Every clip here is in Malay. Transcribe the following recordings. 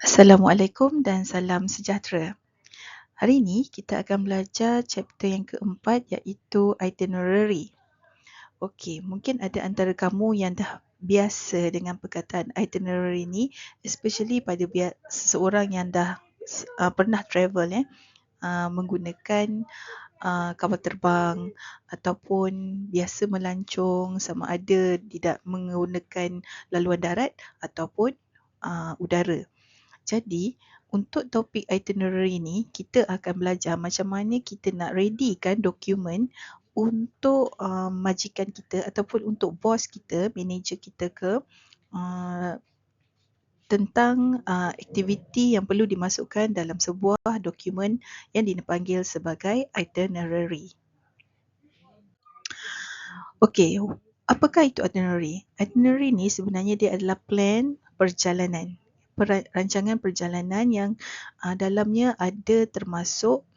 Assalamualaikum dan salam sejahtera. Hari ini kita akan belajar chapter yang keempat iaitu itinerary. Okey, mungkin ada antara kamu yang dah biasa dengan perkataan itinerary ni, especially pada seseorang yang dah pernah travel menggunakan kapal terbang ataupun biasa melancong, sama ada tidak menggunakan laluan darat ataupun udara. Jadi, untuk topik itinerary ni, kita akan belajar macam mana kita nak readykan dokumen untuk majikan kita ataupun untuk bos kita, manager kita uh, tentang aktiviti yang perlu dimasukkan dalam sebuah dokumen yang dipanggil sebagai itinerary. Okey, apakah itu itinerary? Itinerary ni sebenarnya dia adalah plan perjalanan. Rancangan perjalanan yang dalamnya ada termasuk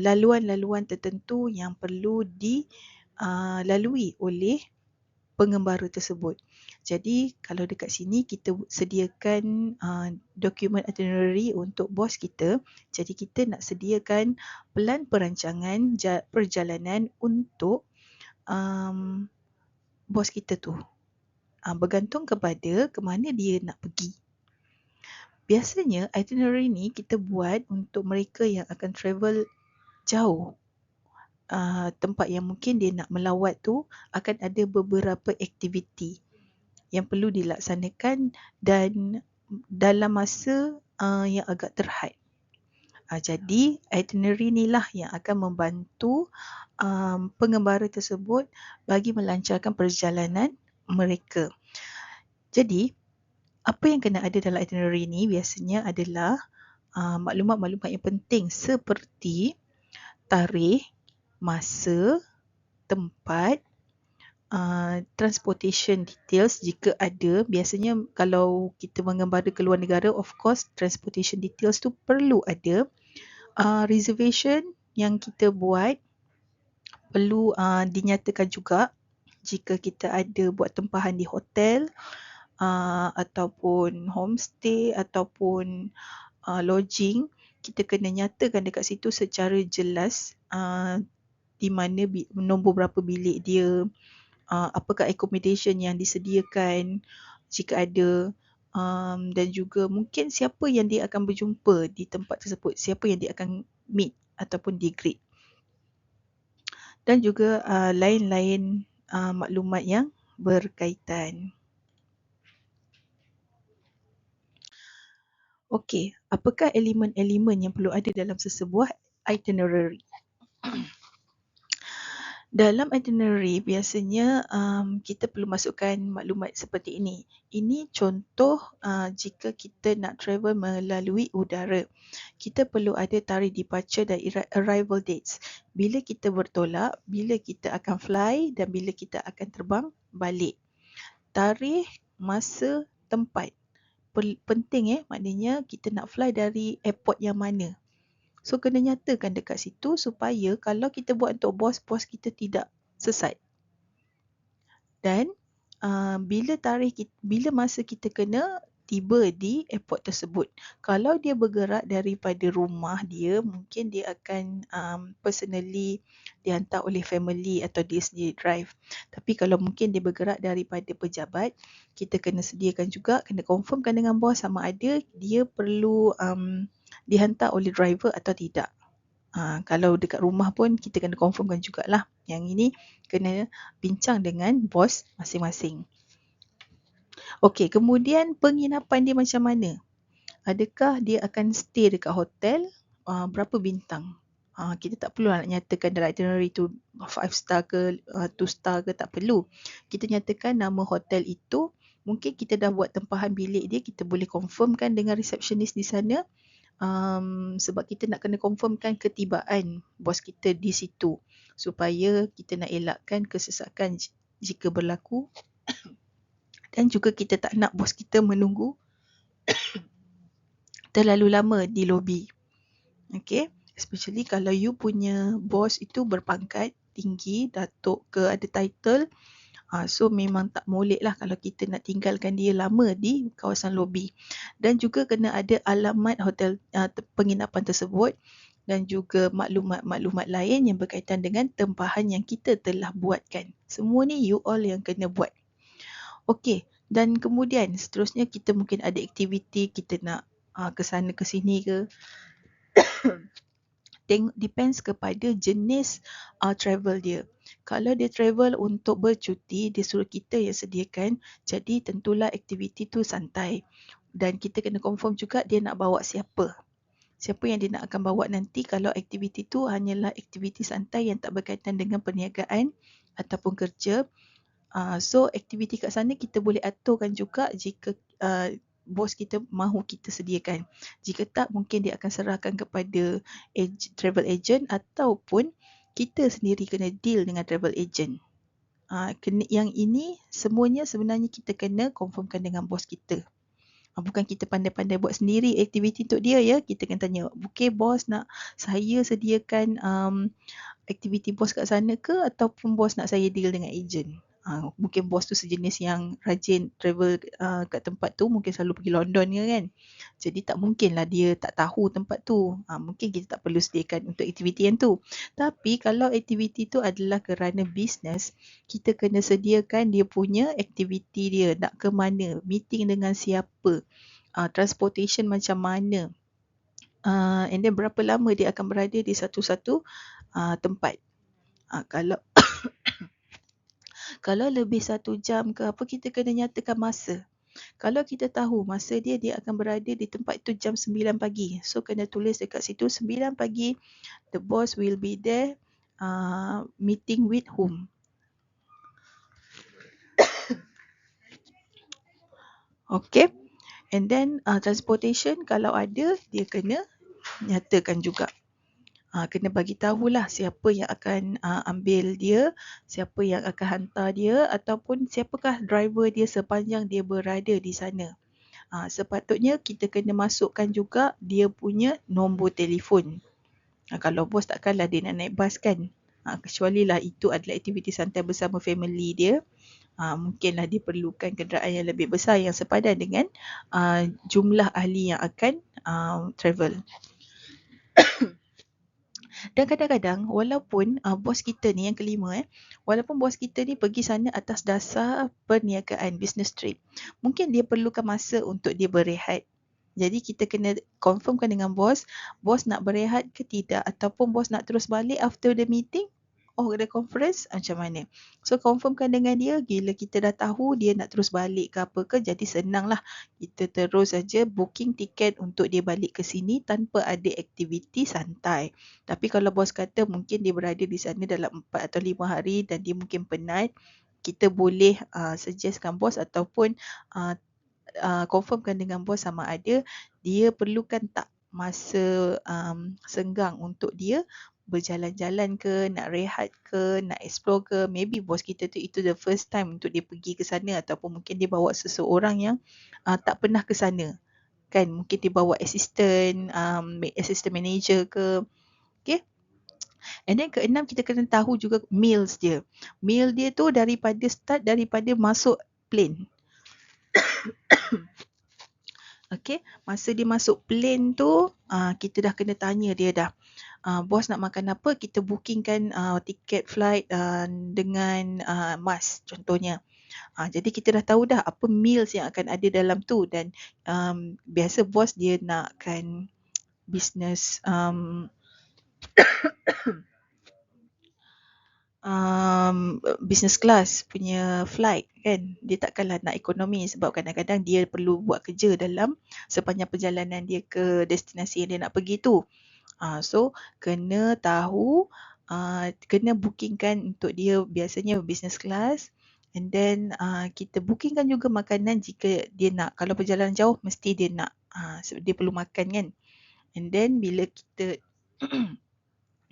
laluan-laluan tertentu yang perlu dilalui oleh pengembara tersebut. Jadi kalau dekat sini kita sediakan dokumen itinerary untuk bos kita, jadi kita nak sediakan pelan perancangan perjalanan untuk bos kita tu. Bergantung kepada ke mana dia nak pergi. Biasanya itinerary ni kita buat untuk mereka yang akan travel jauh. Tempat yang mungkin dia nak melawat tu akan ada beberapa aktiviti yang perlu dilaksanakan dan dalam masa yang agak terhad. Jadi itinerary ni lah yang akan membantu pengembara tersebut bagi melancarkan perjalanan mereka. Jadi apa yang kena ada dalam itinerary ni biasanya adalah maklumat-maklumat yang penting seperti tarikh, masa, tempat, transportation details jika ada. Biasanya kalau kita mengembara ke luar negara, of course transportation details tu perlu ada. Reservation yang kita buat perlu dinyatakan juga jika kita ada buat tempahan di hotel ataupun homestay ataupun lodging, kita kena nyatakan dekat situ secara jelas di mana nombor berapa bilik dia, apakah accommodation yang disediakan jika ada, dan juga mungkin siapa yang dia akan berjumpa di tempat tersebut, siapa yang dia akan meet ataupun di-greet. Dan juga lain-lain maklumat yang berkaitan. Okey, apakah elemen-elemen yang perlu ada dalam sesebuah itinerary? Dalam itinerary biasanya kita perlu masukkan maklumat seperti ini. Ini contoh jika kita nak travel melalui udara. Kita perlu ada tarikh departure dan arrival dates. Bila kita bertolak, bila kita akan fly dan bila kita akan terbang balik. Tarikh, masa, tempat. Penting maknanya kita nak fly dari airport yang mana. So kena nyatakan dekat situ supaya kalau kita buat untuk bos kita tidak sesat. Dan bila masa kita kena tiba di airport tersebut. Kalau dia bergerak daripada rumah dia, mungkin dia akan personally dihantar oleh family atau dia sendiri drive. Tapi kalau mungkin dia bergerak daripada pejabat, kita kena sediakan juga, kena confirmkan dengan bos sama ada dia perlu dihantar oleh driver atau tidak. Kalau dekat rumah pun kita kena confirmkan jugalah. Yang ini kena bincang dengan bos masing-masing. Okey, kemudian penginapan dia macam mana? Adakah dia akan stay dekat hotel berapa bintang? Kita tak perlu nak nyatakan dalam itinerary tu 5 star ke 2 star ke, tak perlu. Kita nyatakan nama hotel itu. Mungkin kita dah buat tempahan bilik dia, kita boleh confirmkan dengan receptionist di sana. Sebab kita nak kena confirmkan ketibaan bos kita di situ supaya kita nak elakkan kesesakan jika berlaku dan juga kita tak nak bos kita menunggu terlalu lama di lobi. Okay, especially kalau you punya bos itu berpangkat tinggi, datuk ke, ada title, So memang tak molek lah kalau kita nak tinggalkan dia lama di kawasan lobi. Dan juga kena ada alamat hotel penginapan tersebut dan juga maklumat-maklumat lain yang berkaitan dengan tempahan yang kita telah buatkan. Semua ni you all yang kena buat. Okey, dan kemudian seterusnya kita mungkin ada aktiviti kita nak ke sana ke sini ke. Depends kepada jenis travel dia. Kalau dia travel untuk bercuti, dia suruh kita yang sediakan, jadi tentulah aktiviti tu santai. Dan kita kena confirm juga dia nak bawa siapa. Siapa yang dia nak akan bawa nanti kalau aktiviti tu hanyalah aktiviti santai yang tak berkaitan dengan perniagaan ataupun kerja. So aktiviti kat sana kita boleh aturkan juga jika bos kita mahu kita sediakan. Jika tak, mungkin dia akan serahkan kepada travel agent ataupun kita sendiri kena deal dengan travel agent. Yang ini semuanya sebenarnya kita kena confirmkan dengan bos kita. Bukan kita pandai-pandai buat sendiri aktiviti untuk dia ya. Kita kena tanya, okay bos, nak saya sediakan aktiviti bos kat sana ke ataupun bos nak saya deal dengan agent? Mungkin bos tu sejenis yang rajin travel kat tempat tu, mungkin selalu pergi London ke kan. Jadi tak mungkinlah dia tak tahu tempat tu. Mungkin kita tak perlu sediakan untuk aktiviti yang tu. Tapi kalau aktiviti tu adalah kerana bisnes, kita kena sediakan dia punya aktiviti dia, nak ke mana, meeting dengan siapa, transportation macam mana, and then berapa lama dia akan berada di satu-satu tempat. Kalau lebih 1 jam ke apa, kita kena nyatakan masa. Kalau kita tahu masa dia akan berada di tempat itu jam 9 pagi. So kena tulis dekat situ 9 pagi the boss will be there meeting with whom. Okay. And then transportation kalau ada dia kena nyatakan juga. Kena bagi tahulah siapa yang akan ambil dia, siapa yang akan hantar dia ataupun siapakah driver dia sepanjang dia berada di sana. Sepatutnya kita kena masukkan juga dia punya nombor telefon. Kalau bos takkanlah dia nak naik bas kan. Kecuali lah itu adalah aktiviti santai bersama family dia. Mungkinlah dia perlukan kenderaan yang lebih besar yang sepadan dengan jumlah ahli yang akan travel. Dan kadang-kadang walaupun bos kita ni yang kelima walaupun bos kita ni pergi sana atas dasar perniagaan, business trip, mungkin dia perlukan masa untuk dia berehat. Jadi kita kena confirmkan dengan bos nak berehat ke tidak ataupun bos nak terus balik after the meeting or the conference macam mana. So confirmkan dengan dia, bila kita dah tahu dia nak terus balik ke apa ke, jadi senanglah kita terus saja booking tiket untuk dia balik ke sini tanpa ada aktiviti santai. Tapi kalau bos kata mungkin dia berada di sana dalam 4 atau 5 hari dan dia mungkin penat, kita boleh suggestkan bos ataupun confirmkan dengan bos sama ada dia perlukan tak masa senggang untuk dia berjalan-jalan ke, nak rehat ke, nak explore ke. Maybe bos kita tu itu the first time untuk dia pergi ke sana ataupun mungkin dia bawa seseorang yang tak pernah ke sana. Kan, mungkin dia bawa assistant manager ke. Okay. And then keenam, kita kena tahu juga meals dia. Meal dia tu daripada masuk plane. Okay, masa dia masuk plane tu, kita dah kena tanya dia dah. Bos nak makan apa, kita bookingkan tiket flight dengan mas contohnya. Jadi kita dah tahu dah apa meals yang akan ada dalam tu dan biasa bos dia nakkan business business class punya flight kan. Dia takkanlah nak ekonomi sebab kadang-kadang dia perlu buat kerja dalam sepanjang perjalanan dia ke destinasi yang dia nak pergi tu. So kena tahu, kena bookingkan untuk dia biasanya business class. And then kita bookingkan juga makanan jika dia nak. Kalau perjalanan jauh mesti dia nak, dia perlu makan kan. And then bila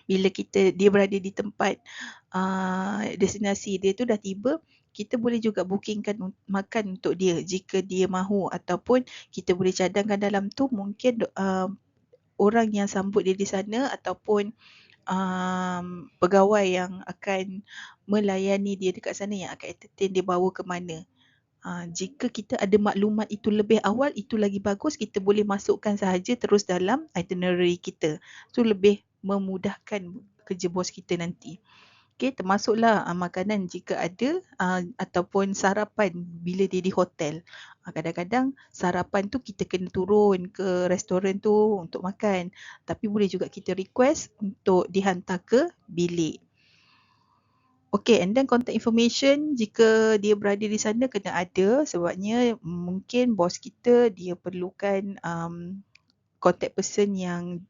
dia berada di tempat destinasi dia tu dah tiba, kita boleh juga bookingkan makan untuk dia jika dia mahu, ataupun kita boleh cadangkan dalam tu mungkin orang yang sambut dia di sana ataupun pegawai yang akan melayani dia dekat sana, yang akan entertain dia bawa ke mana. Jika kita ada maklumat itu lebih awal, itu lagi bagus. Kita boleh masukkan sahaja terus dalam itinerary kita. Itu lebih memudahkan kerja bos kita nanti. Okey, termasuklah makanan jika ada, ataupun sarapan bila dia di hotel. Kadang-kadang sarapan tu kita kena turun ke restoran tu untuk makan. Tapi boleh juga kita request untuk dihantar ke bilik. Okay, and then contact information jika dia berada di sana kena ada, sebabnya mungkin bos kita dia perlukan contact person yang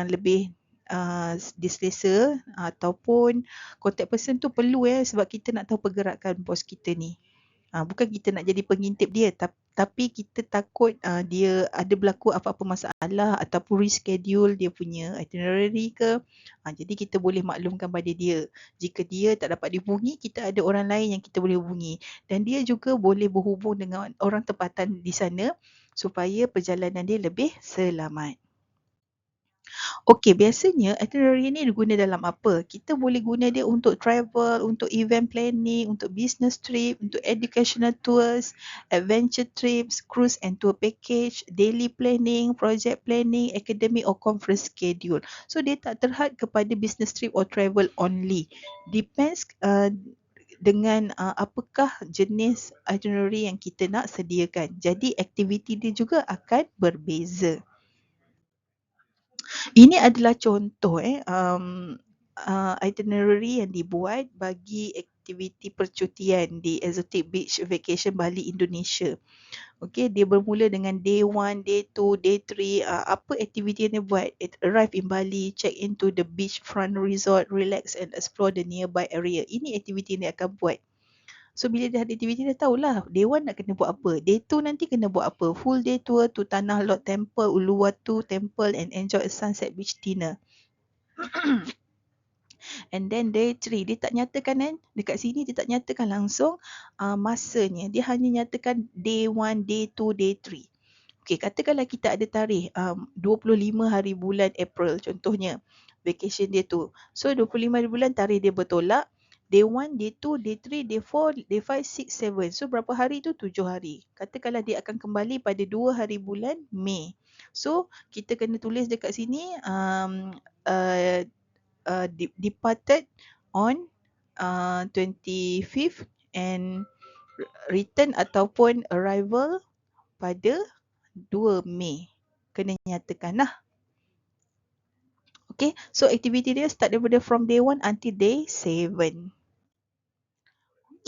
lebih diselesa, ataupun contact person tu perlu sebab kita nak tahu pergerakan bos kita ni. Bukan kita nak jadi pengintip dia, tapi kita takut dia ada berlaku apa-apa masalah ataupun reschedule dia punya itinerary ke. Jadi kita boleh maklumkan pada dia. Jika dia tak dapat dihubungi, kita ada orang lain yang kita boleh hubungi. Dan dia juga boleh berhubung dengan orang tempatan di sana supaya perjalanan dia lebih selamat. Okey, biasanya itinerary ni diguna dalam apa? Kita boleh guna dia untuk travel, untuk event planning, untuk business trip, untuk educational tours, adventure trips, cruise and tour package, daily planning, project planning, academic or conference schedule. So dia tak terhad kepada business trip or travel only. Depends dengan apakah jenis itinerary yang kita nak sediakan. Jadi aktiviti dia juga akan berbeza. Ini adalah contoh itinerary yang dibuat bagi aktiviti percutian di Exotic Beach Vacation Bali, Indonesia. Okey, dia bermula dengan day 1, day 2, day 3. Apa aktiviti yang dia buat? Arrive in Bali, check into the beachfront resort, relax and explore the nearby area. Ini aktiviti yang dia akan buat. So bila dia ada aktiviti, dia tahulah day 1 nak kena buat apa. Day 2 nanti kena buat apa. Full day tour to Tanah Lot Temple, Uluwatu Temple and enjoy a sunset beach dinner. And then day 3, dia tak nyatakan dekat sini dia tak nyatakan langsung masanya. Dia hanya nyatakan day 1, day 2, day 3. Okey, katakanlah kita ada tarikh 25 hari bulan April contohnya. Vacation dia tu. So 25 hari bulan tarikh dia bertolak. Day 1, day 2, day 3, day 4, day 5, 6, 7. So berapa hari tu? 7 hari. Katakanlah dia akan kembali pada 2 hari bulan Mei. So kita kena tulis dekat sini departed on 25th and return ataupun arrival pada 2 Mei. Kena nyatakan lah. Okay, so aktiviti dia start daripada from day 1 until day 7.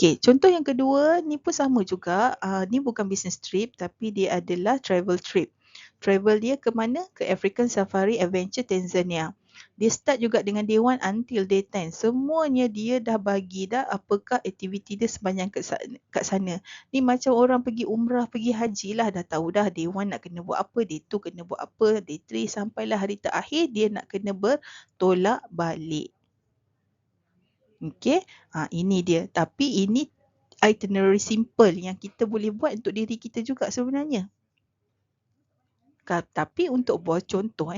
Okay, contoh yang kedua ni pun sama juga. Ni bukan business trip tapi dia adalah travel trip. Travel dia ke mana? Ke African Safari Adventure Tanzania. Dia start juga dengan day 1 until day 10. Semuanya dia dah bagi dah apakah aktiviti dia sepanjang kat sana. Ni macam orang pergi umrah, pergi haji lah, dah tahu dah day 1 nak kena buat apa, day 2 kena buat apa, day 3 sampailah hari terakhir dia nak kena bertolak balik. Okey, ini dia. Tapi ini itinerary simple yang kita boleh buat untuk diri kita juga sebenarnya. Tapi untuk bos, contoh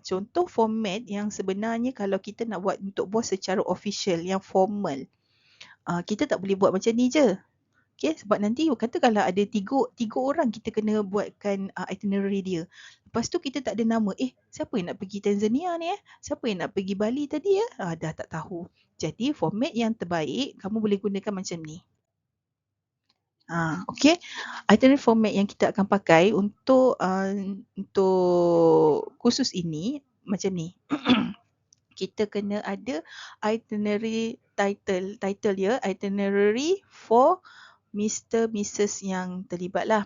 contoh format yang sebenarnya kalau kita nak buat untuk bos secara official, yang formal, kita tak boleh buat macam ni je. Okay, sebab nanti katakanlah ada tiga orang kita kena buatkan itinerary dia. Lepas tu kita tak ada nama. Siapa yang nak pergi Tanzania ni Siapa yang nak pergi Bali tadi dah tak tahu. Jadi format yang terbaik kamu boleh gunakan macam ni. Okay, itinerary format yang kita akan pakai untuk khusus ini macam ni. Kita kena ada itinerary title dia itinerary for Mr. Mrs. yang terlibat lah.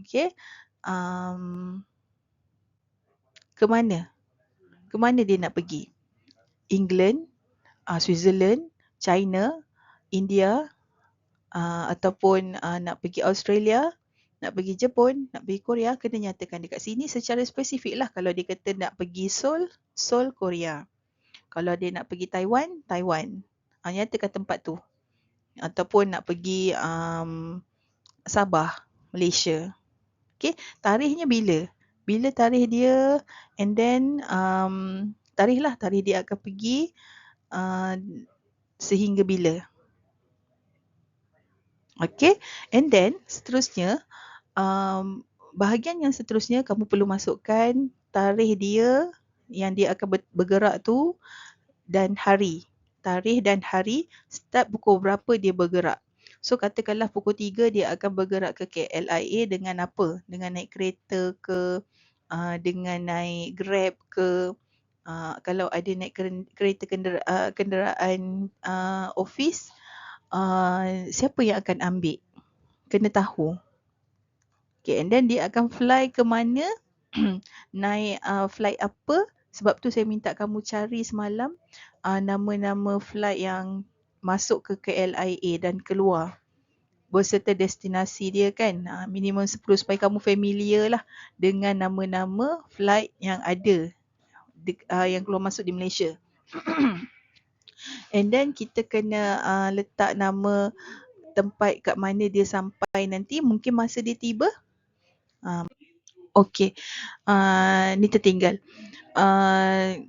Okay. Ke mana? Ke mana dia nak pergi? England, Switzerland, China, India, ataupun nak pergi Australia, nak pergi Jepun, nak pergi Korea, kena nyatakan dekat sini secara spesifik lah. Kalau dia kata nak pergi Seoul, Korea. Kalau dia nak pergi Taiwan, nyatakan tempat tu. Ataupun nak pergi Sabah, Malaysia. Okay, tarikhnya bila? Bila tarikh dia, and then tarikh dia akan pergi sehingga bila. Okay, and then seterusnya bahagian yang seterusnya kamu perlu masukkan tarikh dia yang dia akan bergerak tu dan hari. Tarikh dan hari, start pukul berapa dia bergerak. So katakanlah pukul 3 dia akan bergerak ke KLIA dengan apa? Dengan naik kereta ke, dengan naik Grab ke, kalau ada naik kereta kenderaan office, siapa yang akan ambil? Kena tahu. Okay, and then dia akan fly ke mana, naik flight apa. Sebab tu saya minta kamu cari semalam nama-nama flight yang masuk ke KLIA dan keluar berserta destinasi dia kan. Minimum 10 supaya kamu familiar lah dengan nama-nama flight yang ada yang keluar masuk di Malaysia. And then kita kena letak nama tempat kat mana dia sampai nanti, mungkin masa dia tiba. Okey, ni tertinggal.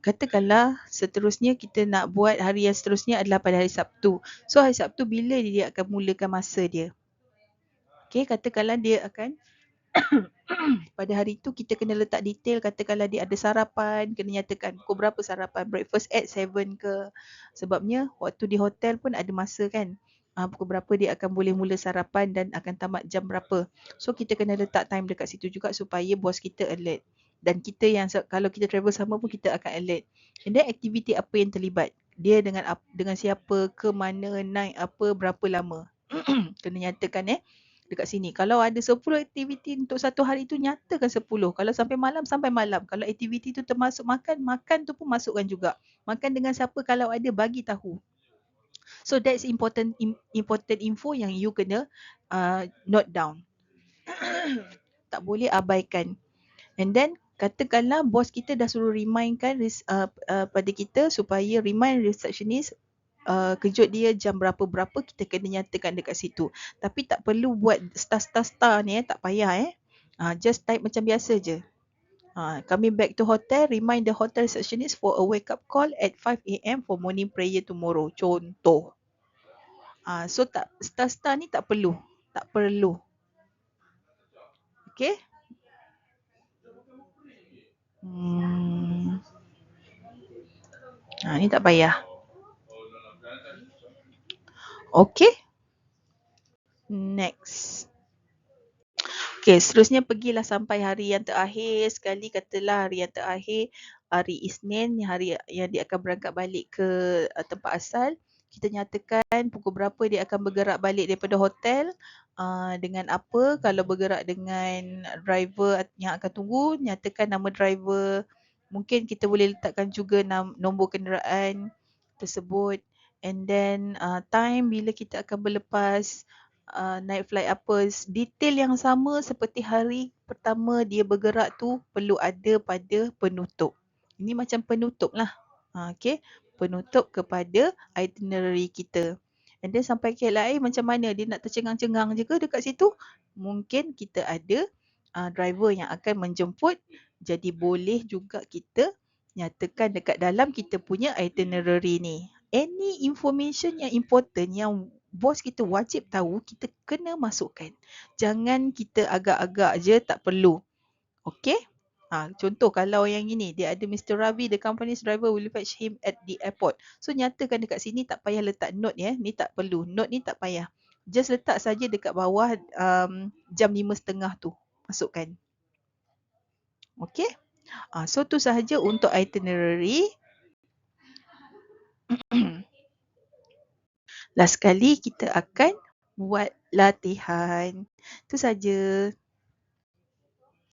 Katakanlah seterusnya kita nak buat hari yang seterusnya adalah pada hari Sabtu. So hari Sabtu bila dia akan mulakan masa dia? Okey, katakanlah dia akan pada hari tu kita kena letak detail, katakanlah dia ada sarapan, kena nyatakan pukul berapa sarapan, breakfast at 7 ke. Sebabnya waktu di hotel pun ada masa kan. Pukul berapa dia akan boleh mula sarapan dan akan tamat jam berapa. So kita kena letak time dekat situ juga supaya bos kita alert. Dan kita yang kalau kita travel sama pun kita akan alert. And then aktiviti apa yang terlibat. Dia dengan siapa, ke mana, naik apa, berapa lama. Kena nyatakan dekat sini. Kalau ada 10 aktiviti untuk satu hari tu, nyatakan 10. Kalau sampai malam, sampai malam. Kalau aktiviti tu termasuk makan, makan tu pun masukkan juga. Makan dengan siapa, kalau ada, bagi tahu. So that's important info yang you kena note down. Tak boleh abaikan. And then katakanlah bos kita dah suruh remindkan pada kita supaya remind receptionist kejut dia jam berapa-berapa, kita kena nyatakan dekat situ. Tapi tak perlu buat star ni tak payah just type macam biasa je. Coming back to hotel, remind the hotel receptionist for a wake up call at 5 AM for morning prayer tomorrow. Contoh. So tak star ni tak perlu. Tak perlu. Okay? Ni tak payah. Okay? Next. Okay, seterusnya pergilah sampai hari yang terakhir sekali, katalah hari yang terakhir, hari Isnin, hari yang dia akan berangkat balik ke tempat asal. Kita nyatakan pukul berapa dia akan bergerak balik daripada hotel, dengan apa. Kalau bergerak dengan driver yang akan tunggu, nyatakan nama driver. Mungkin kita boleh letakkan juga nombor kenderaan tersebut. And then time bila kita akan berlepas, naik flight apa, detail yang sama seperti hari pertama dia bergerak tu perlu ada pada penutup. Ini macam penutup lah. Okay, penutup kepada itinerary kita. And then sampai KLIA macam mana, dia nak tercengang-cengang je ke dekat situ? Mungkin kita ada driver yang akan menjemput, jadi boleh juga kita nyatakan dekat dalam kita punya itinerary ni. Any information yang important yang bos kita wajib tahu, kita kena masukkan. Jangan kita agak-agak je, tak perlu. Okay? Contoh kalau yang ini, dia ada Mr. Ravi, the company's driver will fetch him at the airport. So nyatakan dekat sini, tak payah letak note ni tak perlu. Note ni tak payah. Just letak saja dekat bawah jam 5.30 tu. Masukkan. Okay? So tu sahaja untuk itinerary. Last kali kita akan buat latihan. Itu saja.